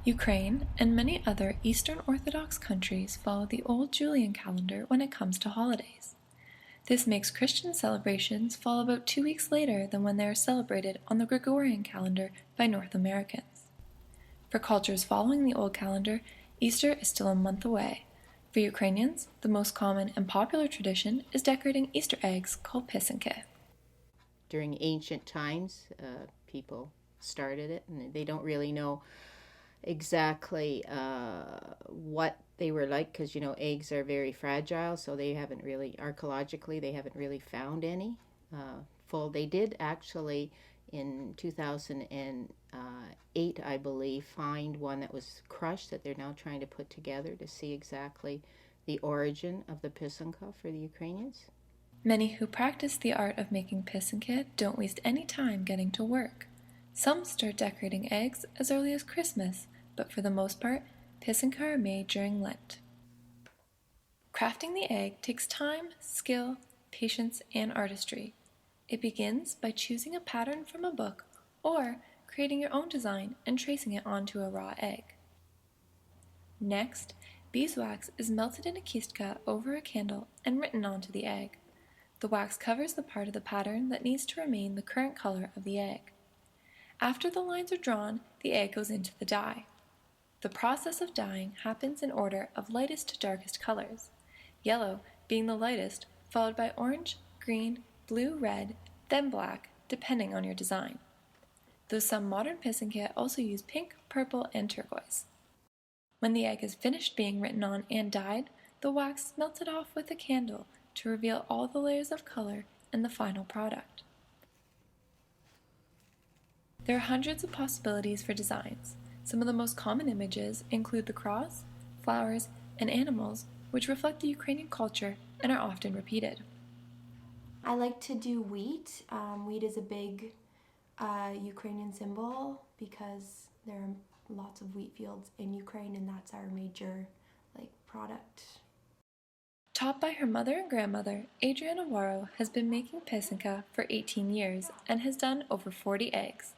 Ukraine and many other Eastern Orthodox countries follow the old Julian calendar when it comes to holidays. This makes Christian celebrations fall about 2 weeks later than when they are celebrated on the Gregorian calendar by North Americans. For cultures following the old calendar, Easter is still a month away. For Ukrainians, the most common and popular tradition is decorating Easter eggs called Pysanky. During ancient times, people started it, and they don't really know exactly what they were like, because eggs are very fragile, so they haven't really, archaeologically, they haven't really found any full. They did actually in 2008, I believe, find one that was crushed that they're now trying to put together to see exactly the origin of the Pysanky for the Ukrainians. Many who practice the art of making Pysanky don't waste any time getting to work. Some start decorating eggs as early as Christmas, but for the most part, Pysanky are made during Lent. Crafting the egg takes time, skill, patience, and artistry. It begins by choosing a pattern from a book or creating your own design and tracing it onto a raw egg. Next, beeswax is melted in a kistka over a candle and written onto the egg. The wax covers the part of the pattern that needs to remain the current color of the egg. After the lines are drawn, the egg goes into the dye. The process of dyeing happens in order of lightest to darkest colors, yellow being the lightest, followed by orange, green, blue, red, then black, depending on your design. Though some modern Pysanky also use pink, purple, and turquoise. When the egg is finished being written on and dyed, the wax is melted off with a candle to reveal all the layers of color in the final product. There are hundreds of possibilities for designs. Some of the most common images include the cross, flowers, and animals, which reflect the Ukrainian culture and are often repeated. I like to do wheat. Wheat is a big Ukrainian symbol because there are lots of wheat fields in Ukraine, and that's our major product. Taught by her mother and grandmother, Adriana Waro has been making Pysanky for 18 years and has done over 40 eggs.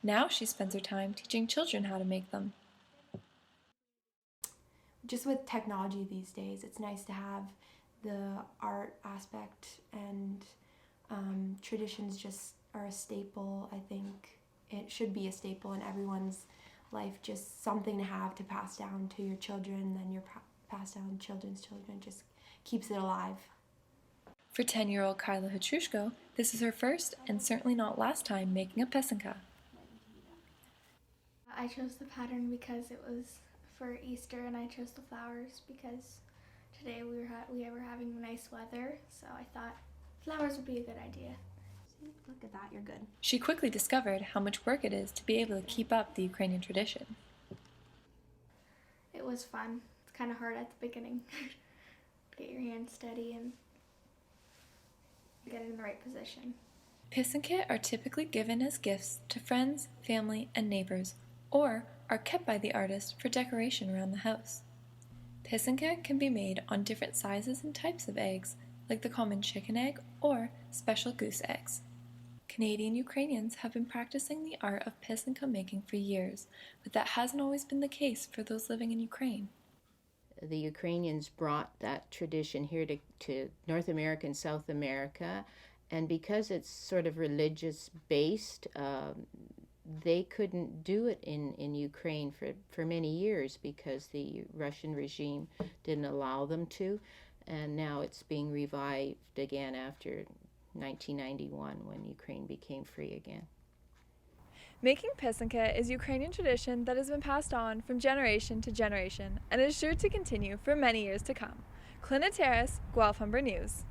Now she spends her time teaching children how to make them. Just with technology these days, it's nice to have the art aspect, and traditions just are a staple. I think it should be a staple in everyone's life, just something to have to pass down to your children, then your pass down children's children, just keeps it alive. For 10-year-old Kyla Hatrushko, this is her first and certainly not last time making a Pysanky. I chose the pattern because it was for Easter, and I chose the flowers because today we were having nice weather, so I thought flowers would be a good idea. See, look at that, you're good. She quickly discovered how much work it is to be able to keep up the Ukrainian tradition. It was fun. It's kind of hard at the beginning. Get your hands steady and get it in the right position. Pysanky are typically given as gifts to friends, family, and neighbors, or are kept by the artist for decoration around the house. Pysanky can be made on different sizes and types of eggs, like the common chicken egg or special goose eggs. Canadian-Ukrainians have been practicing the art of Pysanky making for years, but that hasn't always been the case for those living in Ukraine. The Ukrainians brought that tradition here to North America and South America, and because it's sort of religious-based, they couldn't do it in Ukraine for many years because the Russian regime didn't allow them to, and now it's being revived again after 1991 when Ukraine became free again. Making Pysanky is Ukrainian tradition that has been passed on from generation to generation and is sure to continue for many years to come. Clina Terrace, Guelph Humber News.